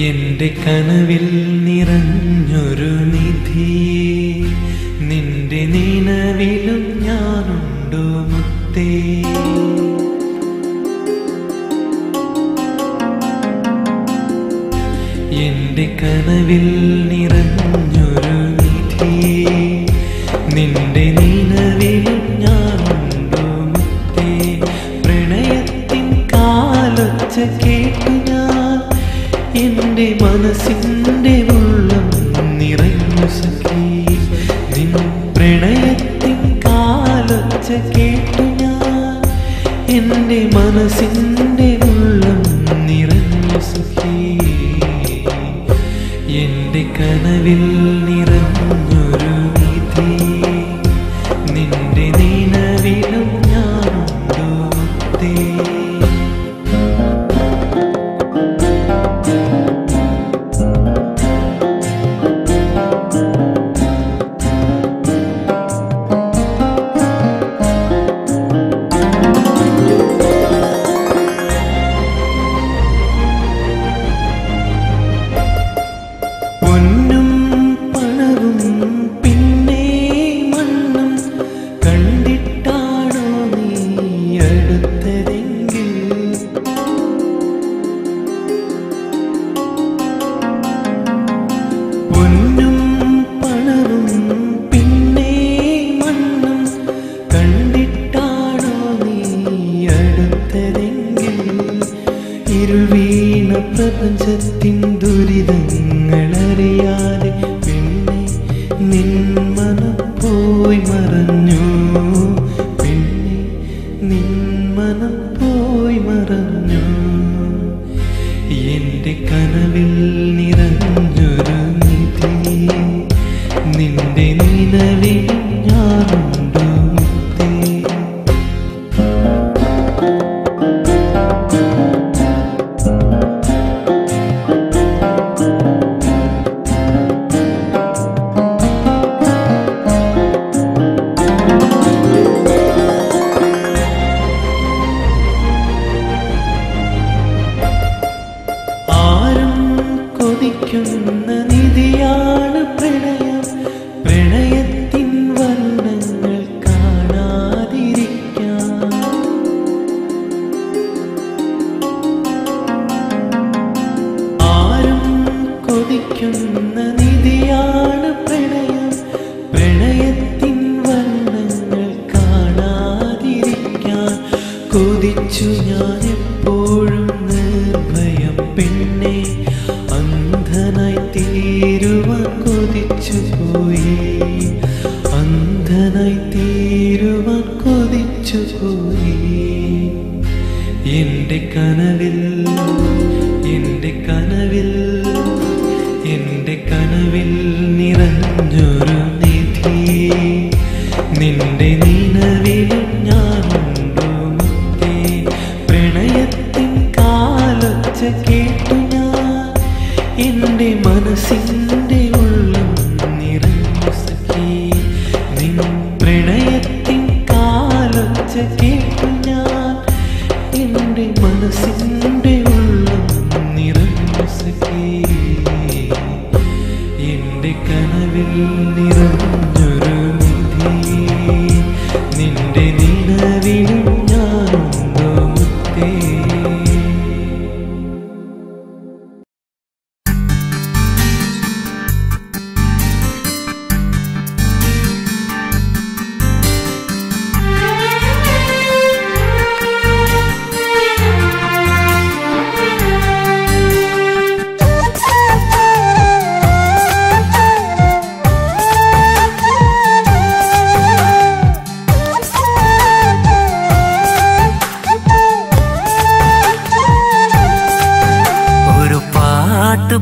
എന്റെ കനവിൽ നിറഞ്ഞൊരു നിധിയേ, നിന്റെ നിലവിലും ഞാനുണ്ടോ മുത്തേ. എന്റെ കനവിൽ നിറഞ്ഞൊരു നിധിയേ, നിന്റെ നിലവിലും ഞാനുണ്ടോ മുത്തേ. പ്രണയത്തിൻ കാലൊച്ച കേട്ടു ഞാൻ, എന്റെ മനസ്സിന്റെ ഉള്ളം നിറഞ്ഞു സഖി. നിൻ പ്രണയത്തിൻ കാലൊച്ച കേട്ടു ഞാൻ, എന്റെ മനസ്സിന്റെ ഉള്ളം നിറഞ്ഞു സഖി. എന്റെ കനവിൽ നിറഞ്ഞൊരു നിധിയേ, നിന്റെ നിലവിലും ഞാനുണ്ടോ മുത്തേ. ഇരുൾവീണ പ്രപഞ്ചത്തിൻ ദുരിതങ്ങളറിയാതെ പിന്നെ നിൻ മനം പോയി മറഞ്ഞു. പിന്നെ നിൻ മനം പോയി മറഞ്ഞു. എന്റെ കനവിൽ നിറഞ്ഞൊരു നിധിയേ, നിന്റെ നിലവിൽ ഞാനുണ്ടോ മുത്തേ. കൊതിക്കുന്ന നിധിയാണ് പ്രണയം, പ്രണയത്തിൻ വർണ്ണങ്ങൾ കാണാതിരിക്കാൻ. ആരും കൊതിക്കുന്ന നിധിയാണ് പ്രണയം, പ്രണയത്തിൻ വർണ്ണങ്ങൾ കാണാതിരിക്കാൻ. കൊതിച്ചു ഞാൻ എപ്പോഴും നിർഭയം പെണ്ണെ, അന്ധനായി തീരുവാൻ കൊതിച്ചു പോയി. അന്ധനായി തീരുവാൻ കൊതിച്ചു പോയി. എന്റെ കനവിൽ, എന്റെ കനവിൽ, എന്റെ കനവിൽ നിറഞ്ഞൊരു നിധിയേ, നിന്റെ നിലവിലും ഞാനുണ്ടോ മുത്തേ. പ്രണയത്തിൻ കാലൊച്ച കേട്ടു ഞാൻ, എന്റെ മനസ്സിന്റെ ഉള്ളം നിറഞ്ഞു സഖി. നിൻ പ്രണയത്തിൻ കാലൊച്ച കേട്ടു ഞാൻ, എന്റെ മനസ്സിന്റെ ഉള്ളം നിറഞ്ഞു സഖി. എന്റെ കനവിൽ നിറഞ്ഞൊരു നിധിയേ, നിന്റെ നിലവിലും ഞാനുണ്ടോ മുത്തേ.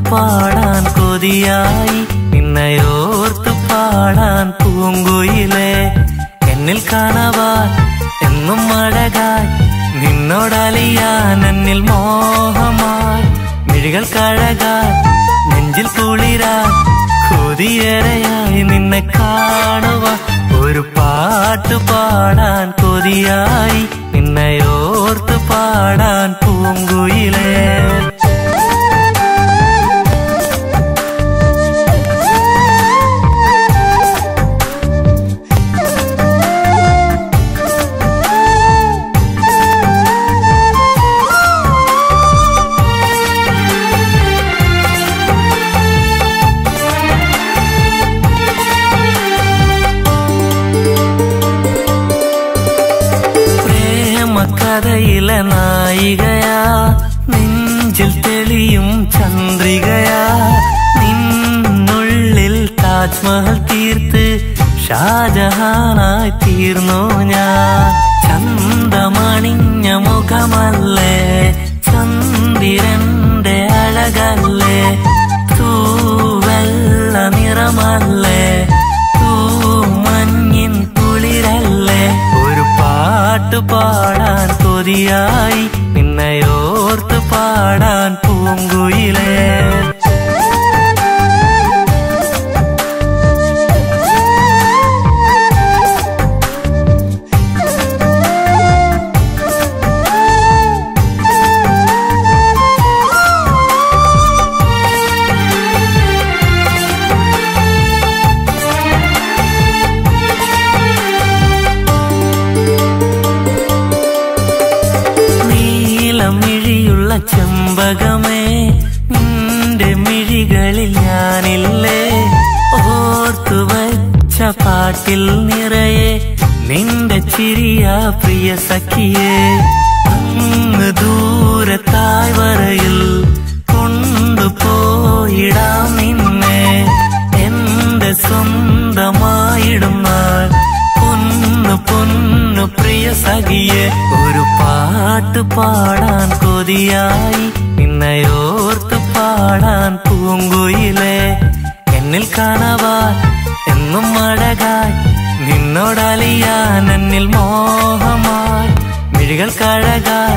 പാടാൻ കൊതിയായി നിന്നയോർത്ത് പാടാൻ പൂങ്കുയിലേ. എന്നിൽ കാണാവാൻ എന്നും അഴകായി നിന്നോടലിയാൻ എന്നിൽ മോഹമായി. മിഴികൾ കഴകാൻ നെഞ്ചിൽ കുളിരാൻ കൊതിയേറെയായി നിന്നെ കാണുവാൻ. ഒരു പാട്ട് പാടാൻ കൊതിയായി നിന്നയോർത്ത് പാടാൻ പൂങ്കുയിലേ. കഥയിലെ നായികയാ, നെഞ്ചിൽ തെളിയും ചന്ദ്രികയാ. നിന്നുള്ളിൽ താജ്മഹൽ തീർത്ത് ഷാജഹാനായി തീർന്നു ഞാൻ. ചന്തമണിഞ്ഞ മുഖമല്ലേ, ചന്ദ്രന്റെ അഴകല്ലേ, തൂവെള്ള നിറമല്ലേ, തൂമഞ്ഞിൻ കുളിരല്ലേ. ഒരു പാട്ട് പാടാൻ കൊതിയായി, നിന്നെയോർത്ത് പാടാൻ പൂങ്കുയിലേ. ചെമ്പകമേ, നിന്റെ മിഴികളിൽ ഞാനില്ലേ, ഓർത്തു വച്ച പാട്ടിൽ നിറയെ നിന്റെ ചിരിയ പ്രിയ സഖിയേ. അങ്ങ് ദൂരെ താഴ്വരയിൽ കൊണ്ടുപോയിടാം നിന്നെ, എന്റെ സ്വന്തമായിടും നാൾ പൊന്നു പൊന്നു പ്രിയ സഖിയേ. ഒരു പാട്ട് പാടാൻ കൊതിയായി, നിന്നെയോർത്ത് പാടാൻ പൂങ്കുയിലേ. എന്നിൽ കാണാൻ എന്നും അഴകായി, നിന്നോടലിയാൻ എന്നിൽ മോഹമായി. മിഴികൾ കഴകാൻ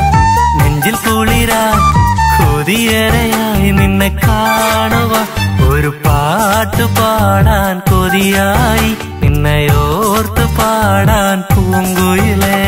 നെഞ്ചിൽ കുളിരാൻ, കൊതിയേറെയായി നിന്നെ കാണുവാൻ. ഒരു പാട്ട് പാടാൻ കൊതിയായി, നിന്നെയോർത്ത് പാടാൻ പൂങ്കുയിലേ.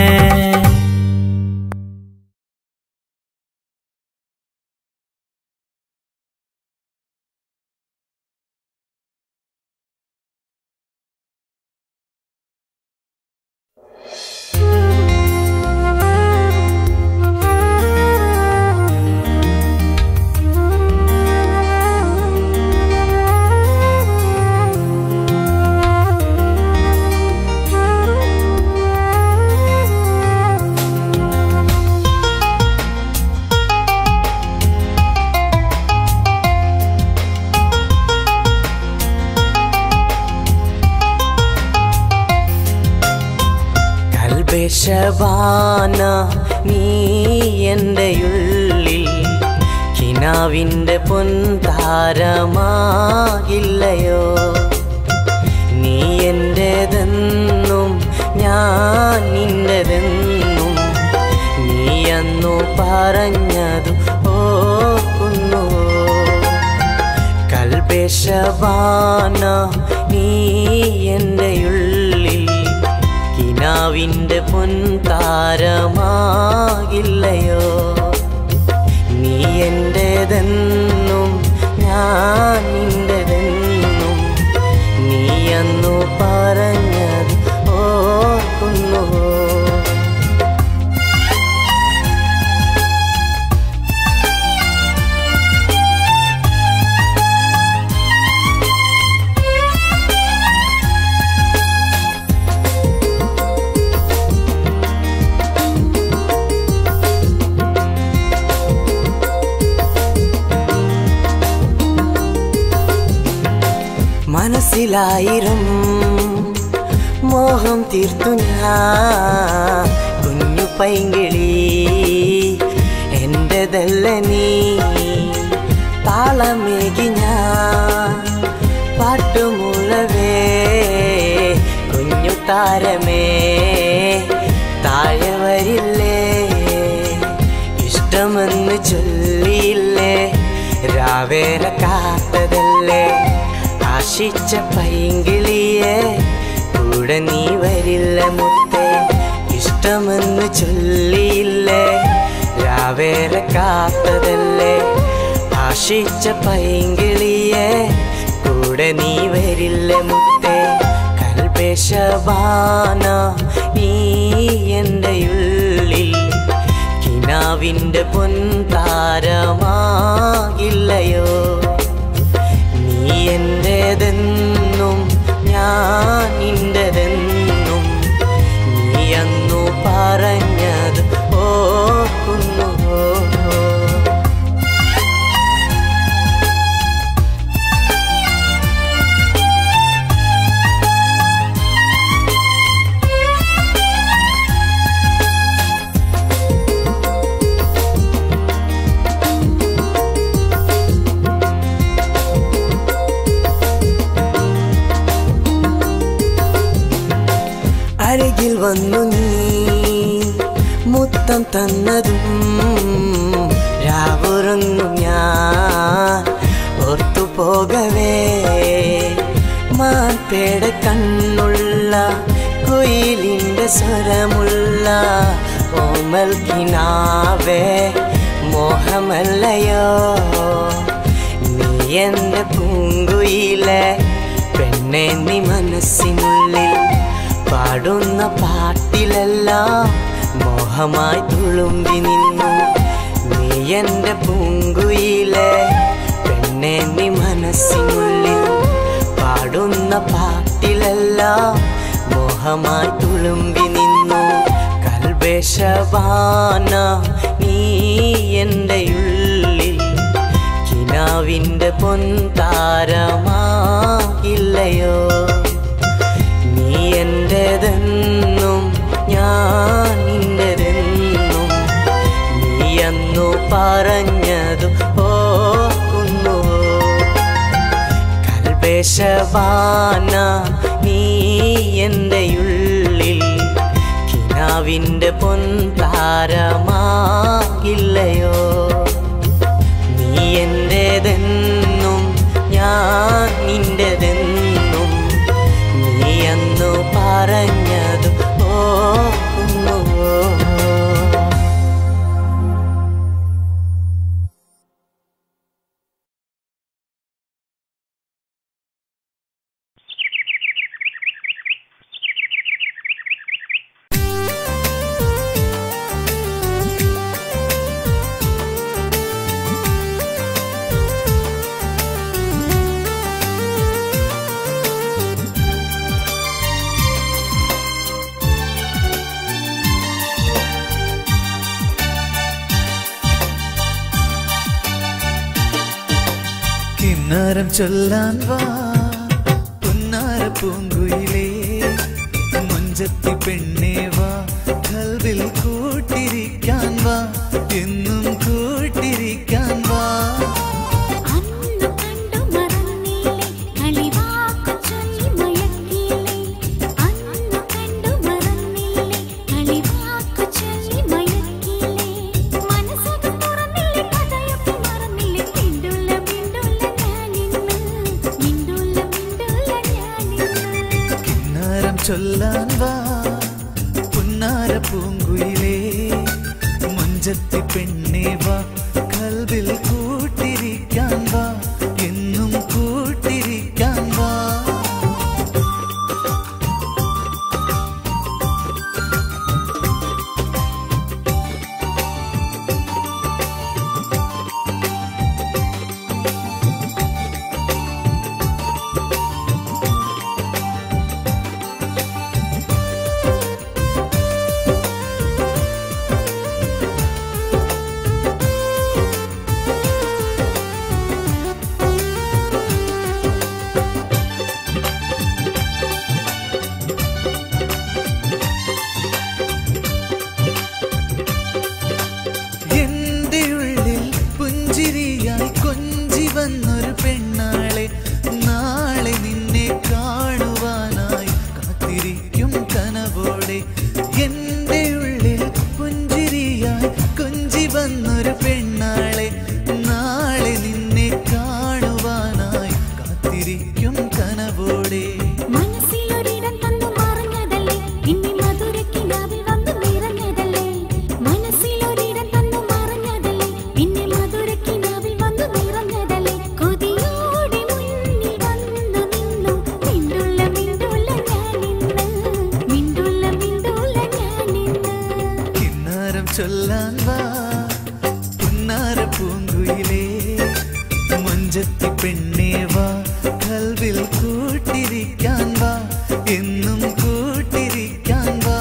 ശബാന നീ എൻ്റെ ഉള്ളിൽ കിനാവിൻ്റെ പൊൻതാരമാകില്ലയോ. നീ എൻ്റെതെന്നും ഞാൻ നിൻ്റെതെന്നും നീ അന്നു പറഞ്ഞതു ഓർക്കുന്നു. കൽബേ ശബാന നീ എൻ്റെ ഉള്ളിൽ കിനാവിൻ്റെ പൊൻതാരമാകില്ലയോ. നീ എൻ്റെതെന്നും ഞാൻ നിൻ്റെതെന്നും നീ അന്നു പറഞ്ഞത് ഓർക്കുന്നു. മനസ്സിലായിരം മോഹം തീർത്തു ഞാൻ, കുഞ്ഞു പൈങ്കിളി എൻ്റെതല്ല നീ. താളമേകി ഞാൻ പാട്ടുമുളവേ, കുഞ്ഞു താരമേ താഴെ വരില്ലേ. ഇഷ്ടമെന്ന് ചൊല്ലിയില്ലേ, രാവേറെ കാത്തതല്ലേ. ആശിച്ച പൈങ്കിളിയെ കൂടെ നീ വരില്ല മുത്തേ. ഇഷ്ടമെന്ന് ചൊല്ലിയില്ലേ, രാവേറെ കാത്തതല്ലേ. ആശിച്ച പൈങ്കിളിയെ കൂടെ നീ വരില്ല മുത്തേ. കൽബേ ശബാന നീ എൻ്റെ ഉള്ളിൽ കിനാവിൻ്റെ പൊൻതാരമാകില്ലയോ. നീ എൻ്റെതെന്നും ഞാൻ നിൻ്റെതെന്നും നീ അന്നു പറഞ്ഞത് ഓ വന്നു നീ മുത്തം തന്നതും രാവുറങ്ങും ഞാൻ ഓർത്തു പോകവേ മാൻപേട കണ്ണുള്ള കുയിലിൻ്റെ സ്വരമുള്ള ഓമൽ കിനാവേ മോഹമല്ലയോ നീ എൻ്റെ പൂങ്കുയിലെ പെണ്ണെ നീ മനസ്സിനുള്ളിൽ പാടുന്ന പാട്ടിലെല്ലാം മോഹമായി തുളുമ്പി നിന്നു നീ എൻ്റെ പൂങ്കുയിലെ പെണ്ണെ നീ മനസ്സിനുള്ളിൽ പാടുന്ന പാട്ടിലെല്ലാം മോഹമായി തുളുമ്പി നിന്നു കൽബേ ശബാന നീ എൻ്റെ ഉള്ളിൽ കിനാവിൻ്റെ പൊൻതാരമാകില്ലയോ നീ എൻ്റെതെന്നും ഞാൻ നിൻ്റെതെന്നും നീ അന്നു പറഞ്ഞതു ഓർക്കുന്നുവോ കൽബേ ശബാന നീ എൻ്റെ ഉള്ളിൽ കിനാവിൻ്റെ പൊൻതാരമാകില്ലയോ നീ എൻ്റെതെന്നും ഞാൻ നിൻ്റെതെന്നും നീ അന്നു പറഞ്ഞതു ഓർക്കുന്നുവോ കിന്നാരം ചൊല്ലാൻ വാ പുന്നാര പൂങ്കുയിലേ മുഞ്ചത്തി പെണ്ണേ വാ കൽവിൽ കൂട്ടിരിക്കാൻ വാ എന്നും കൂട്ടിരിക്കാൻ വാ ചൊല്ലാൻ വാ പുന്നാര പൂങ്കുയിലേ മുഞ്ചത്തി പെണ്ണേ വാ കൽവിൽ കൂട്ടിരിക്കാൻ വാ എന്നും കൂട്ടിരിക്കാൻ വാ വന്നൊരു പെണ്ണാളെ നാളെ നിന്നെ കാണുവാനായി കാത്തിരിക്കും കനവോടെ എൻ്റെ ഉള്ളിൽ പുഞ്ചിരിയായി കൊഞ്ചി വന്നൊരു പെണ്ണാളെ നാളെ നിന്നെ കാണുവാനായി കാത്തിരിക്കും കനവോടെ മനസ്സിലൊരിടം തന്നു മറഞ്ഞതല്ലേ ഇനി മധുരക്കിനാവിൽ വന്നു നിറഞ്ഞതല്ലേ മനസ്സിലൊരിടം തന്നു മറഞ്ഞതല്ലേ ഇനി മധുരക്കിനാവിൽ വന്നു നിറഞ്ഞതല്ലേ കൊതിയോടെ മുന്നിൽ വന്നു നിന്നു മിണ്ടുള്ള മിണ്ടുള്ള ഞാനിന്ന് മിണ്ടുള്ള മിണ്ടുള്ള ഞാനിന്ന് കിന്നാരം ചൊല്ലാൻ വാ പുന്നാര പൂങ്കുയിലേ മുഞ്ചത്തി പെണ്ണേ വാ കൽവിൽ കൂട്ടിരിക്കാൻ വാ എന്നും കൂട്ടിരിക്കാൻ വാ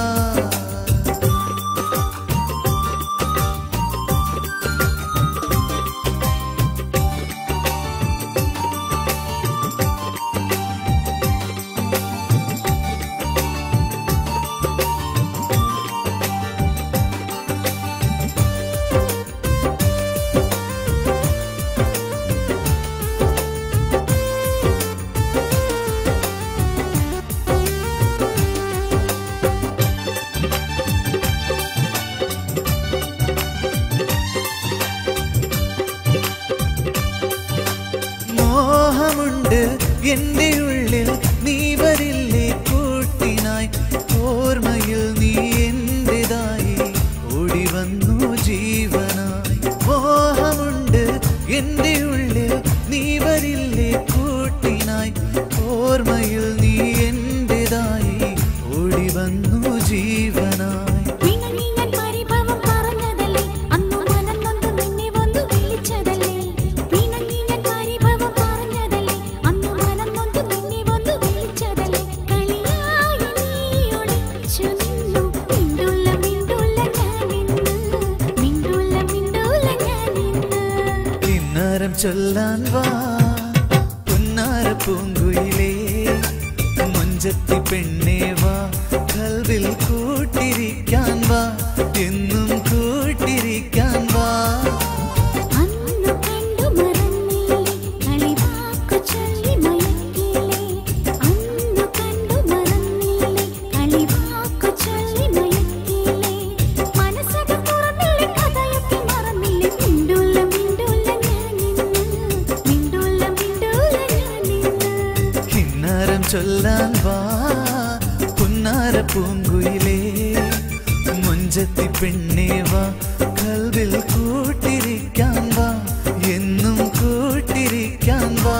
എന്റെ ഉള്ളിൽ നീ വരില്ലേ കൂട്ടിനായി ഓർമ്മയിൽ നീ എന്റേതായി ഓടി വന്നു ജീവനായി മോഹമുണ്ട് എന്റെ ഉള്ളിൽ നീ വരില്ലേ കൂട്ടിനായി ഓർമ്മയിൽ നീ എന്റേതായി ഓടി വന്നു ജീവനായി ചൊല്ലാൻ വാ പുന്നാര പൂങ്കുയിലേ മുഞ്ചത്തി പെണ്ണേ വാ കൽവിൽ കൂട്ടിരിക്കാൻ വാ എന്നും കൂട്ടിരിക്കാൻ വാ ചൊല്ലാൻ വാ പുന്നാര പൂങ്കുയിലേ മുഞ്ചത്തി പെണ്ണേ വാ കൽവിൽ കൂട്ടിരിക്കാൻ വാ എന്നും കൂട്ടിരിക്കാൻ വാ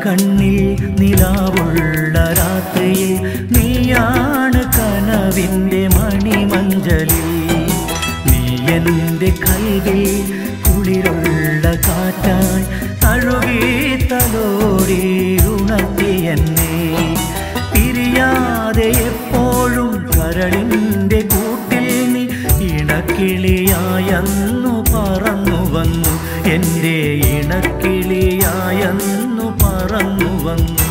കണ്ണിൽ നിലാവുള്ള രാത്രിയിൽ നീയാണ് കനവിൻ്റെ മണിമഞ്ചലിൽ നീ എൻ്റെ കൽവിൽ കുളിരുള്ള കാറ്റായി തഴുകി തലോടി ഉണർത്തി എന്നെ പിരിയാതെ എപ്പോഴും കരളിൻ്റെ കൂട്ടിൽ നീ ഇണക്കിളിയായെന്നു പറന്നു വന്നു എൻ്റെ ഇണക്കിളിയായെന്നു പറന്നു വന്നു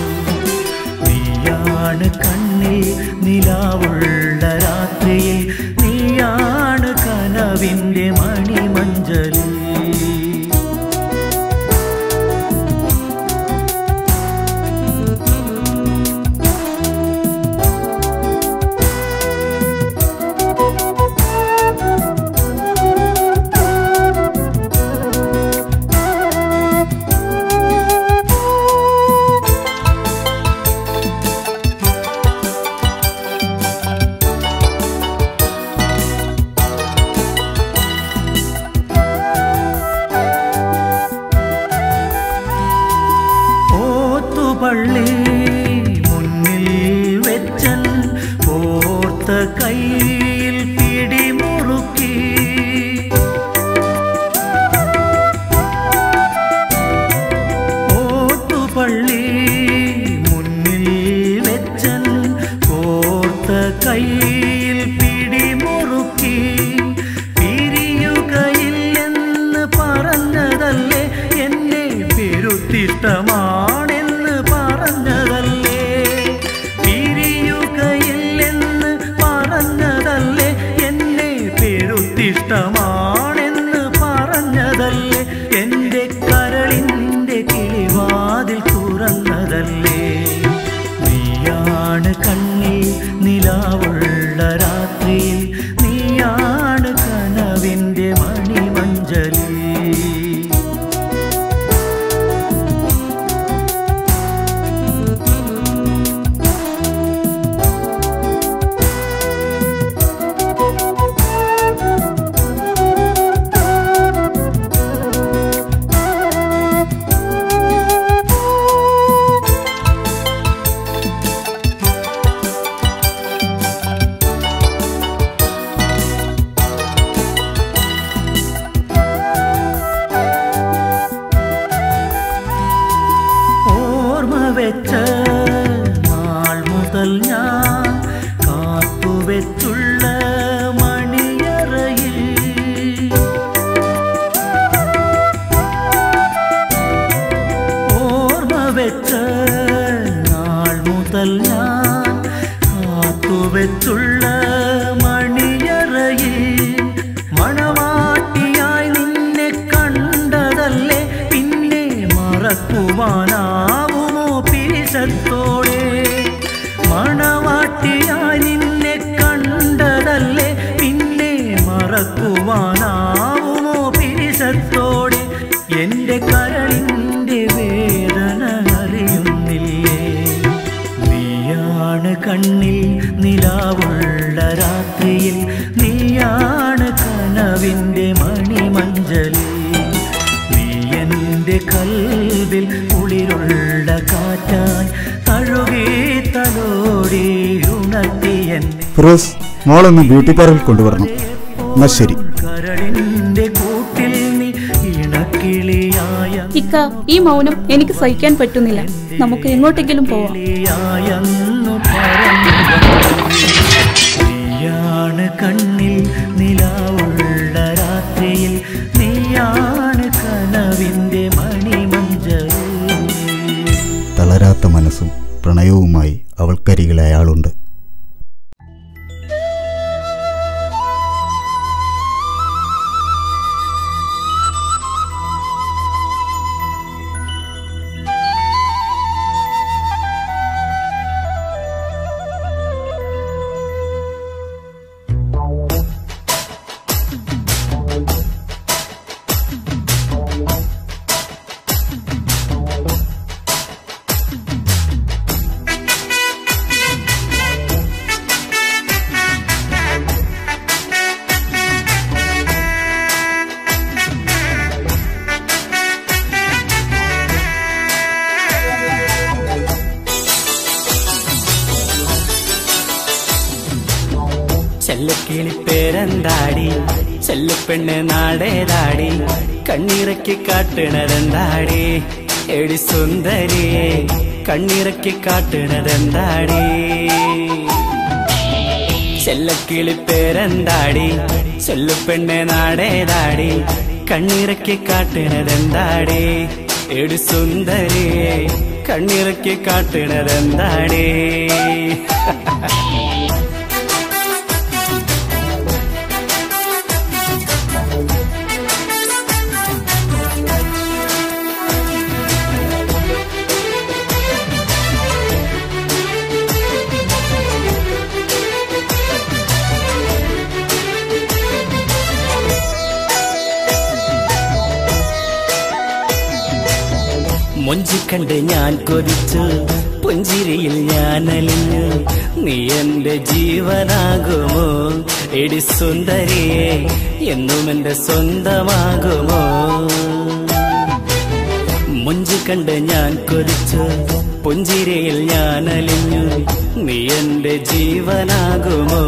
നീയാണ് കണ്ണിൽ നിലാവുള്ള രാത്രിയിൽ നീയാണ് കനവിൻ്റെ മണിമഞ്ചലിൽ പള്ളി മുന്നിൽ വെച്ചൻ ഓർത്ത കയ്യിൽ പിടിമുറുക്കി ഓത്തുപള്ളി മുന്നിൽ വെച്ചൻ ഓർത്ത കയ്യിൽ പിടിമുറുക്കി പിരിയുകയില്ലെന്ന് പറഞ്ഞതല്ലേ എന്നെ പെരുത്തിഷ്ടമാണ് പറഞ്ഞതല്ലേ പിരിയുകയില്ലെന്ന് പറഞ്ഞതല്ലേ മുതൽ ഞാൻ കാത്തുവെച്ചുള്ള മണിയറയിൽ ഓർമ്മ വെച്ച നാൾ മുതൽ ഞാൻ കാത്തുവെച്ചുള്ള മണിയറയിൽ മണവാട്ടിയായി നിന്നെ കണ്ടതല്ലേ പിന്നെ മറക്കുവാനാവുമോ പിരിശത്തോടെ മണവാട്ടിയായി നിന്നെ കണ്ടതല്ലേ പിന്നെ മറക്കുവാനാവുമോ പിരിശത്തോടെ എൻ്റെ കരളിൻ്റെ വേദന അറിയുന്നില്ലേ നീയാണ് കണ്ണിൽ നിലാവുള്ള രാത്രിയിൽ നീയാണ് കനവിൻ്റെ മണിമഞ്ചലിൽ നീ എൻ്റെ കൽവിൽ കുളിരുള്ള കാറ്റായി തഴുകി തലോടി ഉണർത്തിയെന്നെ ഫിറോസ് മോളൊന്ന് ബ്യൂട്ടി പാർലറിൽ കൊണ്ടുവരണം. എന്നാ ശരി. കരളിന്റെ കൂട്ടിൽ നീ ഇണക്കിളിയായ ഇക്ക, ഈ മൗനം എനിക്ക് സഹിക്കാൻ പറ്റുന്നില്ല. നമുക്ക് എങ്ങോട്ടെങ്കിലും പോവാം. നീയാണ് കണ്ണിൽ നിലാവുള്ള രാത്രിയിൽ നീയാണ് കനവിന്റെ മണിമഞ്ചൽ. തളരാത്ത മനസ്സും പ്രണയവുമായി അവൾക്കരികിൽ അയാളുണ്ട്. ചെല്ലക്കിളിപ്പേരെന്താടി ചെല്ലപ്പെണ്ണ് നാടേതാടി കണ്ണിറക്കി കാട്ടണതെന്താടി എടി സുന്ദരിയെ കണ്ണിറക്കി കാട്ടണതെന്താടി ചെല്ലക്കിളിപ്പേരെന്താടി ചെല്ലപ്പെണ്ണ് നാടേതാടി കണ്ണിറക്കി കാട്ടണതെന്താടി എടി സുന്ദരിയെ കണ്ണിറക്കി കാട്ടണതെന്താടി മൊഞ്ചി കണ്ട് ഞാൻ കൊതിച്ചു പുഞ്ചിരിയിൽ ഞാൻ അലിഞ്ഞു നീ എന്റെ ജീവനാകുമോ എടി സുന്ദരിയെ എന്നും എന്റെ സ്വന്തമാകുമോ മൊഞ്ചി കണ്ട് ഞാൻ കൊതിച്ചു പുഞ്ചിരിയിൽ ഞാൻ അലിഞ്ഞു നീ എന്റെ ജീവനാകുമോ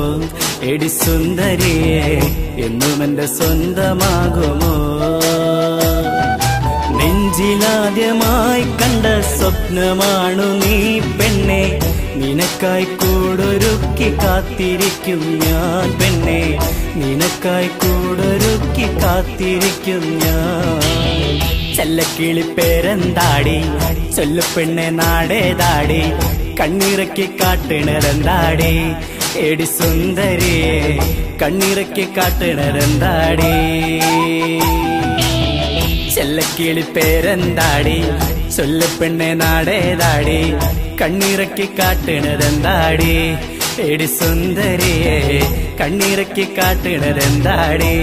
എടി സുന്ദരിയെ എന്നും എന്റെ സ്വന്തമാകുമോ നെഞ്ചിലാദ്യമായി കണ്ട സ്വപ്നമാണു നീ പെണ്ണെ നിനക്കായി കൂടൊരുക്കി കാത്തിരിക്കും ഞാൻ പെണ്ണെ നിനക്കായി കൂടൊരുക്കി കാത്തിരിക്കും ഞാൻ ചെല്ലക്കിളിപ്പേരെന്താടി ചൊല്ലുപെണ്ണെ നാടേതാടി കണ്ണിറക്കി കാട്ടണതെന്താടി എടി സുന്ദരിയെ കണ്ണിറക്കി കാട്ടണതെന്താടി ചെല്ലക്കിളിപ്പേരെന്താടി ചൊല്ലുപെണ്ണെ നാടേതാടി കണ്ണിറക്കി കാട്ടണതെന്താടി എടി സുന്ദരിയെ കണ്ണിറക്കി കാട്ടണതെന്താടി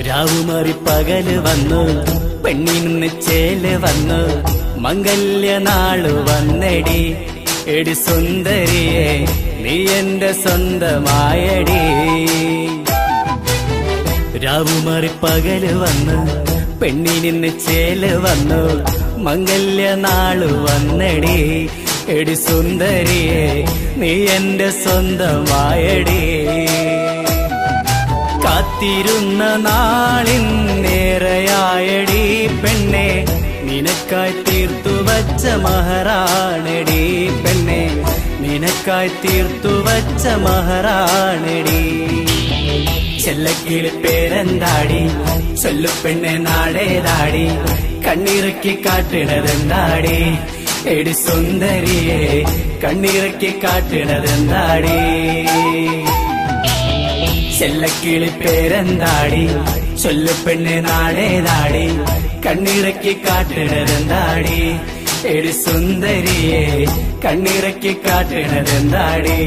രാവുമാറി പകല് വന്നു പെണ്ണിന് ചേല് വന്നു മംഗല്യനാള് വന്നെടി എടി സുന്ദരിയെ നീ എന്റെ സ്വന്തമായടി രാവുമാറി പകല് വന്നു പെണ്ണിനിന്ന് ചേല് വന്നു മംഗല്യ നാളു വന്നടി എടി സുന്ദരിയെ നീ എന്റെ സ്വന്തമായടി കാത്തിരുന്ന നാളിൻ നേരെയായടി പെണ്ണെ നിനക്കായി തീർത്തു വച്ച മഹറാണടി പെണ്ണെ നിനക്കായി തീർത്തു വച്ച മഹറാണടി ചെല്ലക്കിളി പേരെന്താടി ചൊല്ലു പെണ്ണെ നാടേതാടി കണ്ണിറക്കി കാട്ടിണതെന്താടി എടി സുന്ദരിയെ കണ്ണിറക്കി കാട്ടിണതെന്താടി ചെല്ലക്കിളി പേരെന്താടി ചൊല്ലു പെണ്ണെ നാടേതാടി കണ്ണിറക്കി കാട്ടിണതെന്താടി എടി സുന്ദരിയെ കണ്ണിറക്കി കാട്ടിണതെന്താടി